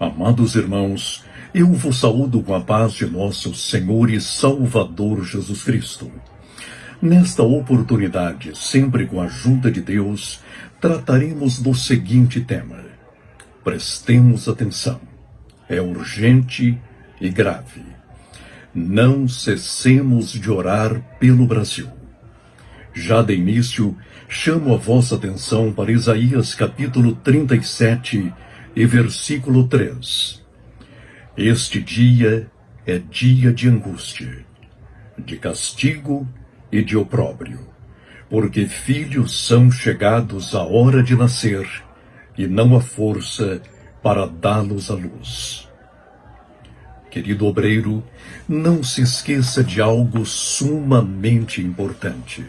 Amados irmãos, eu vos saúdo com a paz de nosso Senhor e Salvador Jesus Cristo. Nesta oportunidade, sempre com a ajuda de Deus, trataremos do seguinte tema. Prestemos atenção. É urgente e grave. Não cessemos de orar pelo Brasil. Já de início, chamo a vossa atenção para Isaías capítulo 37 e versículo 3. Este dia é dia de angústia, de castigo e de opróbrio, porque filhos são chegados à hora de nascer, e não há força para dá-los à luz. Querido obreiro, não se esqueça de algo sumamente importante.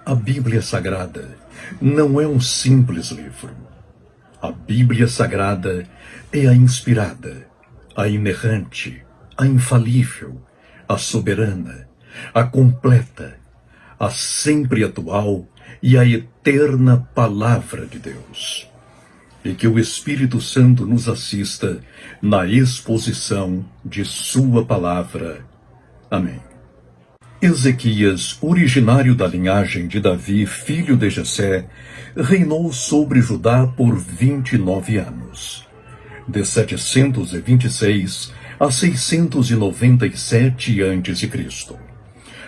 A Bíblia Sagrada não é um simples livro. A Bíblia Sagrada é a inspirada, a inerrante, a infalível, a soberana, a completa, a sempre atual e a eterna Palavra de Deus. E que o Espírito Santo nos assista na exposição de sua palavra. Amém. Ezequias, originário da linhagem de Davi, filho de Jessé, reinou sobre Judá por 29 anos. De 726 a 697 a.C.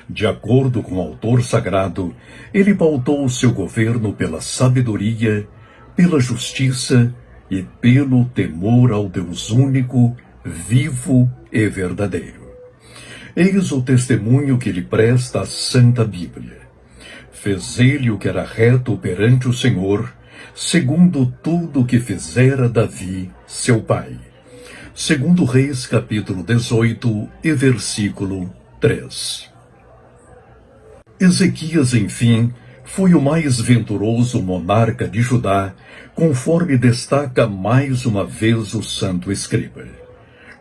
De acordo com o autor sagrado, ele pautou seu governo pela sabedoria, pela justiça e pelo temor ao Deus único, vivo e verdadeiro. Eis o testemunho que lhe presta a Santa Bíblia. Fez ele o que era reto perante o Senhor, segundo tudo o que fizera Davi, seu pai. Segundo Reis, capítulo 18 e versículo 3. Ezequias, enfim, foi o mais venturoso monarca de Judá, conforme destaca mais uma vez o Santo Escriba.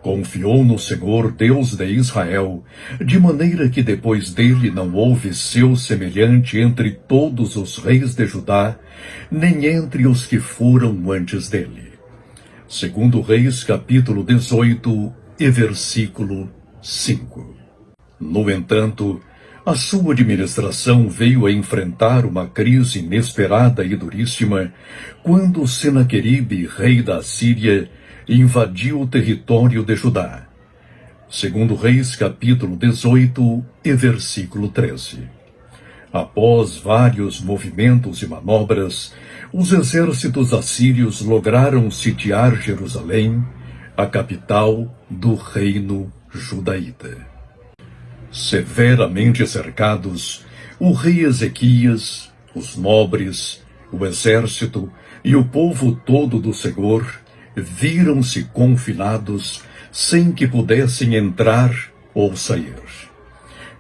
Confiou no Senhor, Deus de Israel, de maneira que depois dele não houve seu semelhante entre todos os reis de Judá, nem entre os que foram antes dele. Segundo Reis, capítulo 18 e versículo 5. No entanto, a sua administração veio a enfrentar uma crise inesperada e duríssima quando Senaqueribe, rei da Assíria, invadiu o território de Judá. Segundo Reis, capítulo 18 e versículo 13. Após vários movimentos e manobras, os exércitos assírios lograram sitiar Jerusalém, a capital do reino judaíta. Severamente cercados, o rei Ezequias, os nobres, o exército e o povo todo do Senhor viram-se confinados sem que pudessem entrar ou sair.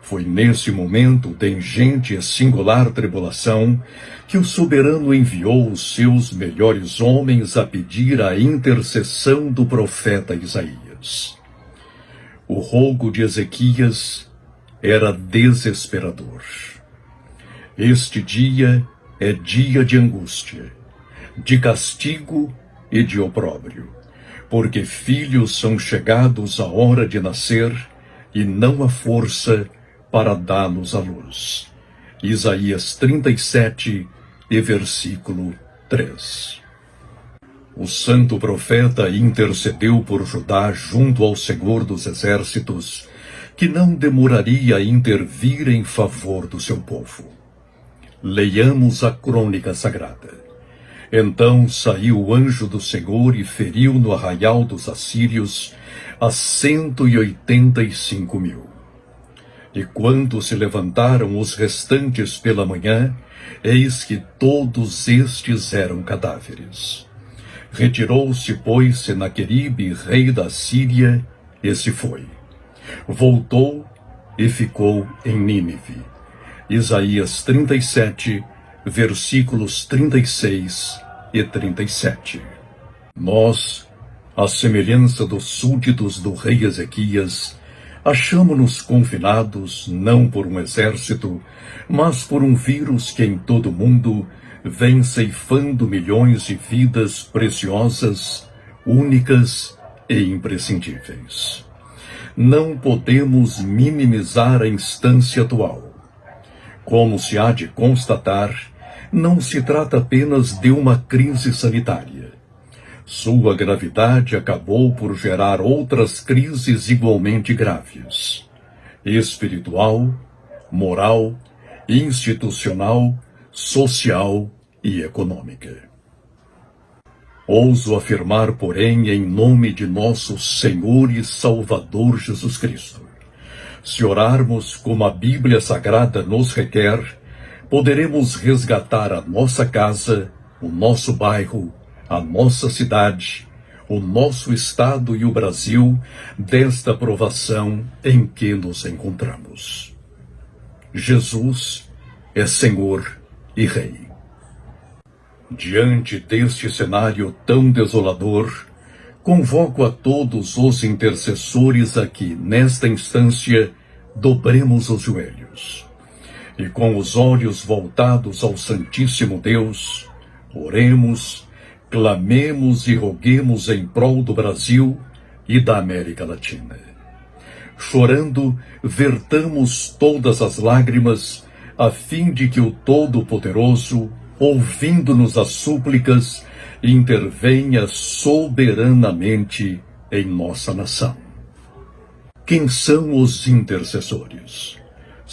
Foi nesse momento de ingente e singular tribulação que o soberano enviou os seus melhores homens a pedir a intercessão do profeta Isaías. O rogo de Ezequias era desesperador. Este dia é dia de angústia, de castigo e de opróbrio, porque filhos são chegados à hora de nascer e não há força para dá-los à luz. Isaías 37 e versículo 3. O santo profeta intercedeu por Judá junto ao Senhor dos Exércitos, que não demoraria a intervir em favor do seu povo. Leiamos a crônica sagrada. Então saiu o anjo do Senhor e feriu no arraial dos assírios a 185.000. E quando se levantaram os restantes pela manhã, eis que todos estes eram cadáveres. Retirou-se, pois, Senaqueribe, rei da Síria, e se foi. Voltou e ficou em Nínive. Isaías 37, versículos 36 e 37. Nós, à semelhança dos súditos do rei Ezequias, achamo-nos confinados não por um exército, mas por um vírus que em todo o mundo vem ceifando milhões de vidas preciosas, únicas e imprescindíveis. Não podemos minimizar a instância atual. Como se há de constatar, não se trata apenas de uma crise sanitária. Sua gravidade acabou por gerar outras crises igualmente graves: espiritual, moral, institucional, social e econômica. Ouso afirmar, porém, em nome de nosso Senhor e Salvador Jesus Cristo: se orarmos como a Bíblia Sagrada nos requer, poderemos resgatar a nossa casa, o nosso bairro, a nossa cidade, o nosso estado e o Brasil desta provação em que nos encontramos. Jesus é Senhor e Rei. Diante deste cenário tão desolador, convoco a todos os intercessores a que, nesta instância, dobremos os joelhos e, com os olhos voltados ao Santíssimo Deus, oremos, clamemos e roguemos em prol do Brasil e da América Latina. Chorando, vertamos todas as lágrimas, a fim de que o Todo-Poderoso, ouvindo-nos as súplicas, intervenha soberanamente em nossa nação. Quem são os intercessores?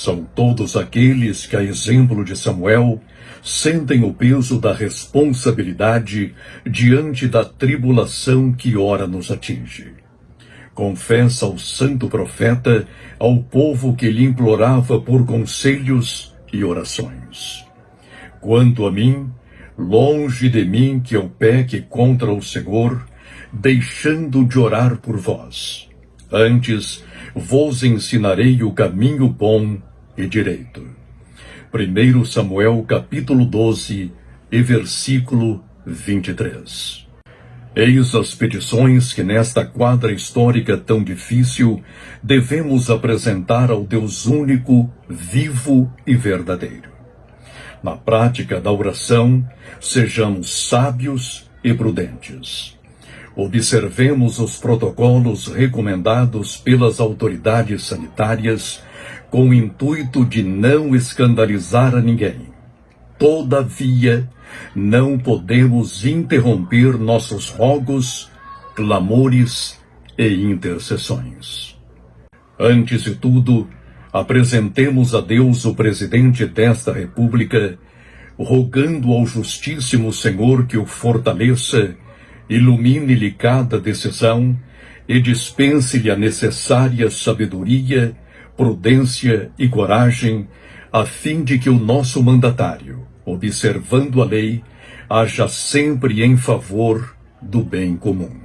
São todos aqueles que, a exemplo de Samuel, sentem o peso da responsabilidade diante da tribulação que ora nos atinge. Confessa o santo profeta ao povo que lhe implorava por conselhos e orações: quanto a mim, longe de mim que eu peque contra o Senhor, deixando de orar por vós. Antes, vos ensinarei o caminho bom e direito. 1 Samuel capítulo 12 e versículo 23. Eis as petições que nesta quadra histórica tão difícil devemos apresentar ao Deus único, vivo e verdadeiro. Na prática da oração, sejamos sábios e prudentes. Observemos os protocolos recomendados pelas autoridades sanitárias com o intuito de não escandalizar a ninguém. Todavia, não podemos interromper nossos rogos, clamores e intercessões. Antes de tudo, apresentemos a Deus o presidente desta República, rogando ao Justíssimo Senhor que o fortaleça, ilumine-lhe cada decisão e dispense-lhe a necessária sabedoria, prudência e coragem, a fim de que o nosso mandatário, observando a lei, haja sempre em favor do bem comum.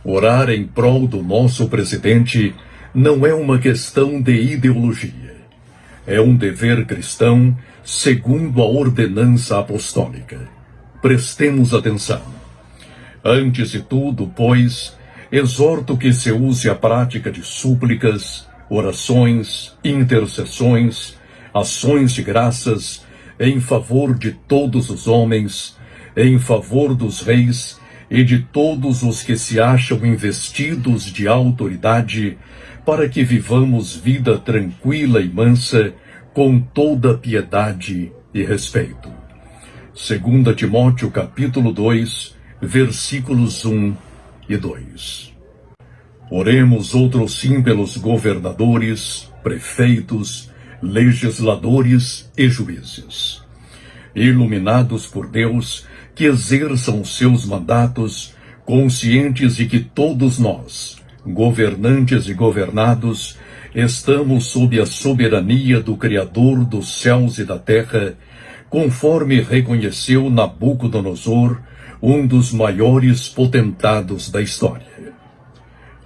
Orar em prol do nosso presidente não é uma questão de ideologia. É um dever cristão segundo a ordenança apostólica. Prestemos atenção. Antes de tudo, pois, exorto que se use a prática de súplicas, orações, intercessões, ações de graças, em favor de todos os homens, em favor dos reis e de todos os que se acham investidos de autoridade, para que vivamos vida tranquila e mansa, com toda piedade e respeito. 2 Timóteo capítulo 2, versículos 1 e 2. Oremos outrossim pelos governadores, prefeitos, legisladores e juízes, iluminados por Deus, que exerçam seus mandatos, conscientes de que todos nós, governantes e governados, estamos sob a soberania do Criador dos céus e da terra, conforme reconheceu Nabucodonosor, um dos maiores potentados da história.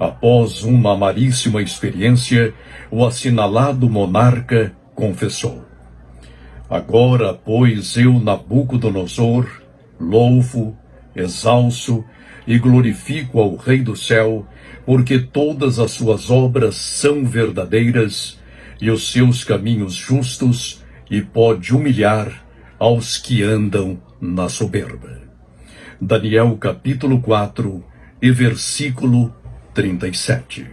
Após uma amaríssima experiência, o assinalado monarca confessou: agora, pois, eu, Nabucodonosor, louvo, exalço e glorifico ao Rei do céu, porque todas as suas obras são verdadeiras e os seus caminhos justos, e pode humilhar aos que andam na soberba. Daniel capítulo 4, e versículo 37.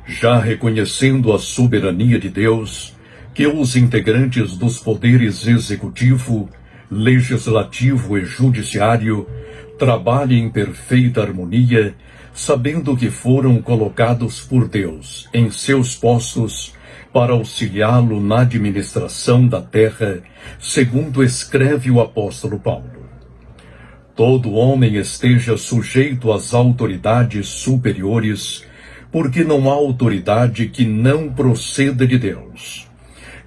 Já reconhecendo a soberania de Deus, que os integrantes dos poderes executivo, legislativo e judiciário trabalhem em perfeita harmonia, sabendo que foram colocados por Deus em seus postos para auxiliá-lo na administração da terra, segundo escreve o apóstolo Paulo. Todo homem esteja sujeito às autoridades superiores, porque não há autoridade que não proceda de Deus.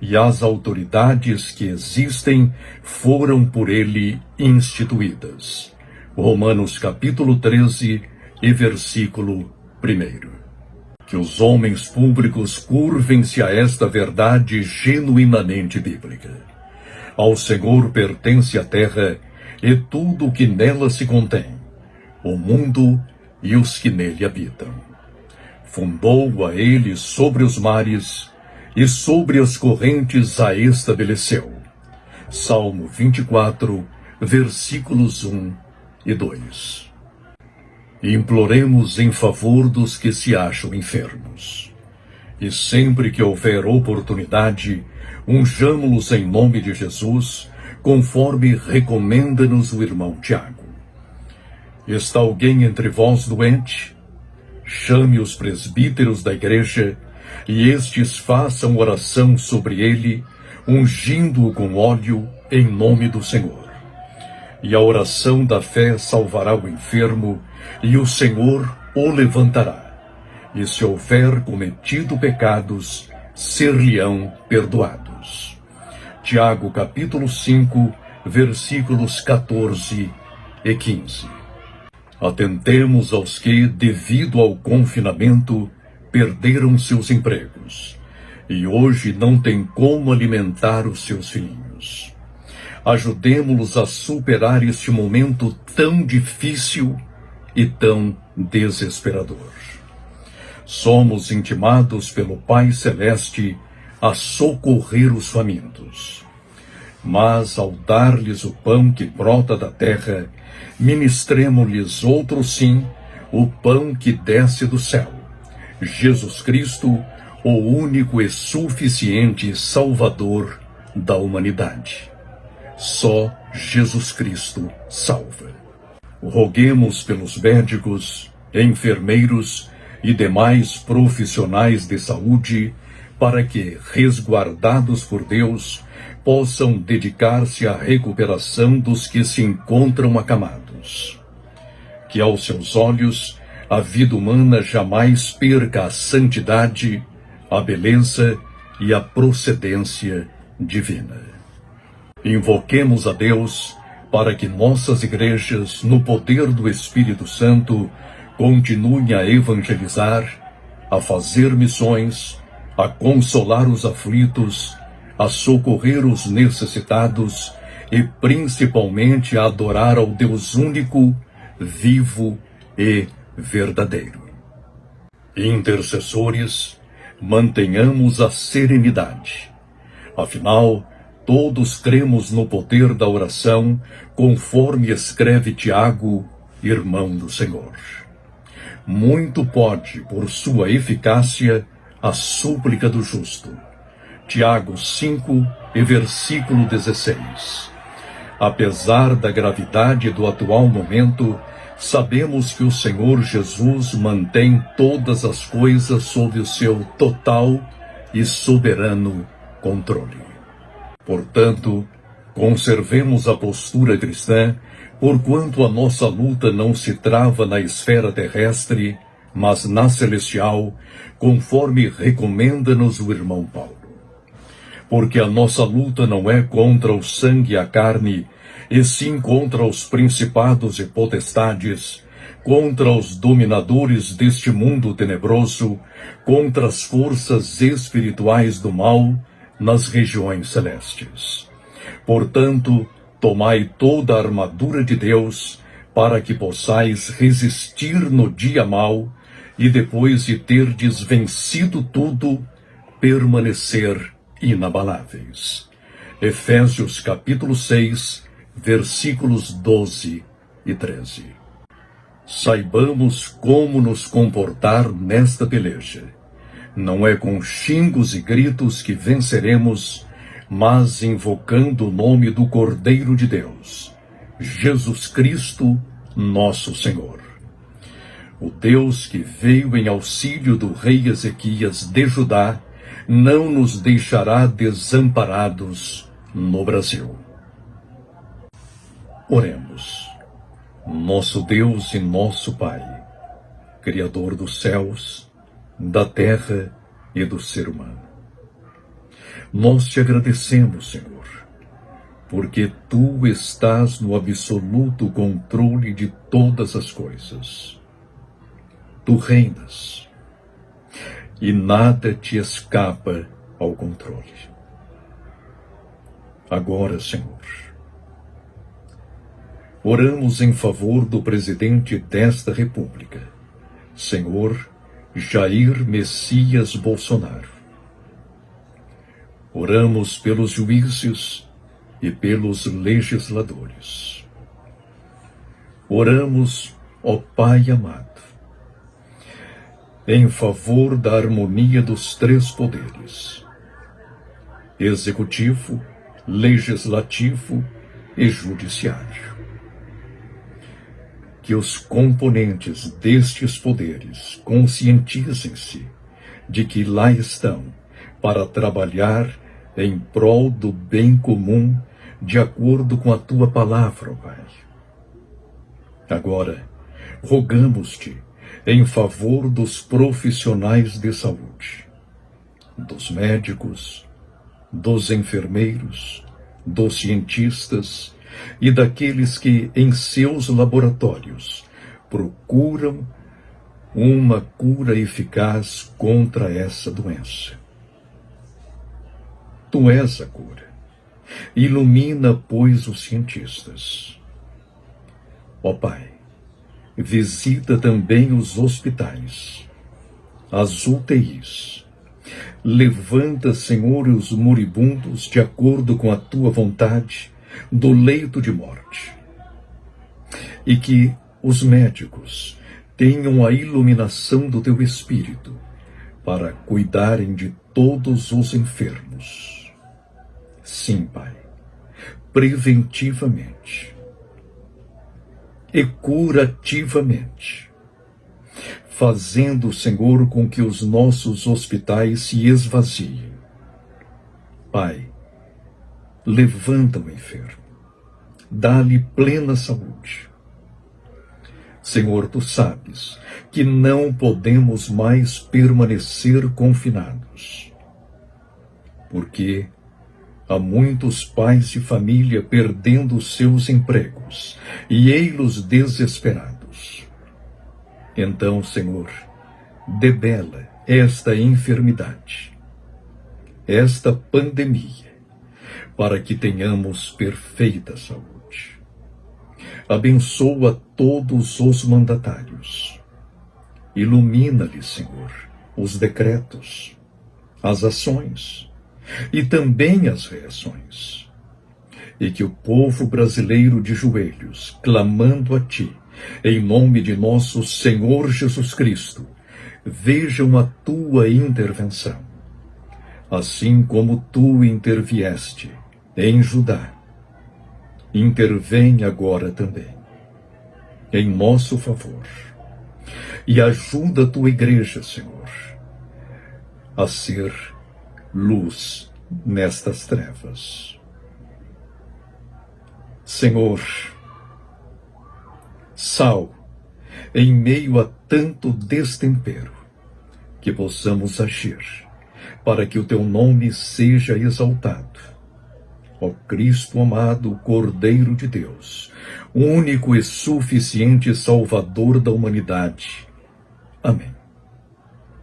E as autoridades que existem foram por ele instituídas. Romanos capítulo 13 e versículo 1. Que os homens públicos curvem-se a esta verdade genuinamente bíblica. Ao Senhor pertence a terra e tudo o que nela se contém, o mundo e os que nele habitam. Fundou a ele sobre os mares e sobre as correntes a estabeleceu. Salmo 24, versículos 1 e 2. Imploremos em favor dos que se acham enfermos. E sempre que houver oportunidade, unjamo-los em nome de Jesus, conforme recomenda-nos o irmão Tiago. Está alguém entre vós doente? Chame os presbíteros da igreja, e estes façam oração sobre ele, ungindo-o com óleo em nome do Senhor. E a oração da fé salvará o enfermo, e o Senhor o levantará. E se houver cometido pecados, ser-lhe-ão perdoados. Tiago capítulo 5, versículos 14 e 15. Atentemos aos que, devido ao confinamento, perderam seus empregos e hoje não têm como alimentar os seus filhinhos. Ajudemo-los a superar este momento tão difícil e tão desesperador. Somos intimados pelo Pai Celeste a socorrer os famintos. Mas, ao dar-lhes o pão que brota da terra, ministremo-lhes outro sim, o pão que desce do céu, Jesus Cristo, o único e suficiente Salvador da humanidade. Só Jesus Cristo salva. Roguemos pelos médicos, enfermeiros e demais profissionais de saúde, para que, resguardados por Deus, possam dedicar-se à recuperação dos que se encontram acamados. Que aos seus olhos a vida humana jamais perca a santidade, a beleza e a procedência divina. Invoquemos a Deus para que nossas igrejas, no poder do Espírito Santo, continuem a evangelizar, a fazer missões, a consolar os aflitos, a socorrer os necessitados e principalmente a adorar ao Deus único, vivo e verdadeiro. Intercessores, mantenhamos a serenidade. Afinal, todos cremos no poder da oração, conforme escreve Tiago, irmão do Senhor. Muito pode, por sua eficácia, a súplica do justo. Tiago 5 e versículo 16. Apesar da gravidade do atual momento, sabemos que o Senhor Jesus mantém todas as coisas sob o seu total e soberano controle. Portanto, conservemos a postura cristã, porquanto a nossa luta não se trava na esfera terrestre, mas na celestial, conforme recomenda-nos o irmão Paulo. Porque a nossa luta não é contra o sangue e a carne, e sim contra os principados e potestades, contra os dominadores deste mundo tenebroso, contra as forças espirituais do mal nas regiões celestes. Portanto, tomai toda a armadura de Deus, para que possais resistir no dia mau, e depois de terdes vencido tudo, permanecer inabaláveis. Efésios capítulo 6, versículos 12 e 13. Saibamos como nos comportar nesta peleja. Não é com xingos e gritos que venceremos, mas invocando o nome do Cordeiro de Deus, Jesus Cristo, nosso Senhor. O Deus que veio em auxílio do rei Ezequias de Judá não nos deixará desamparados no Brasil. Oremos. Nosso Deus e nosso Pai, Criador dos céus, da terra e do ser humano. Nós te agradecemos, Senhor, porque Tu estás no absoluto controle de todas as coisas. Tu reinas e nada te escapa ao controle. Agora, Senhor, oramos em favor do presidente desta República, Senhor Jair Messias Bolsonaro. Oramos pelos juízes e pelos legisladores. Oramos, ó Pai amado, em favor da harmonia dos três poderes: executivo, legislativo e judiciário. Que os componentes destes poderes conscientizem-se de que lá estão para trabalhar em prol do bem comum, de acordo com a Tua palavra, ó Pai. Agora, rogamos-te em favor dos profissionais de saúde, dos médicos, dos enfermeiros, dos cientistas e daqueles que, em seus laboratórios, procuram uma cura eficaz contra essa doença. Tu és a cura. Ilumina, pois, os cientistas. Ó Pai, visita também os hospitais, as UTIs. Levanta, Senhor, os moribundos de acordo com a Tua vontade do leito de morte. E que os médicos tenham a iluminação do Teu Espírito para cuidarem de todos os enfermos. Sim, Pai, preventivamente e curativamente, fazendo, Senhor, com que os nossos hospitais se esvaziem. Pai, levanta o enfermo, dá-lhe plena saúde. Senhor, Tu sabes que não podemos mais permanecer confinados, porque há muitos pais de família perdendo seus empregos e ei-los desesperados. Então, Senhor, debela esta enfermidade, esta pandemia, para que tenhamos perfeita saúde. Abençoa todos os mandatários. Ilumina-lhes, Senhor, os decretos, as ações e também as reações. E que o povo brasileiro de joelhos, clamando a Ti, em nome de nosso Senhor Jesus Cristo, vejam a Tua intervenção, assim como Tu intervieste em Judá. Intervém agora também, em nosso favor, e ajuda a Tua igreja, Senhor, a ser luz nestas trevas. Senhor, sal em meio a tanto destempero, que possamos agir para que o Teu nome seja exaltado. Ó Cristo amado, Cordeiro de Deus, único e suficiente Salvador da humanidade. Amém.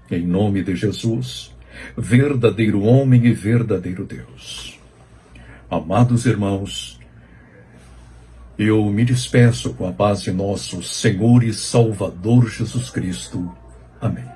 Em nome de Jesus, verdadeiro homem e verdadeiro Deus. Amados irmãos, eu me despeço com a paz de nosso Senhor e Salvador Jesus Cristo. Amém.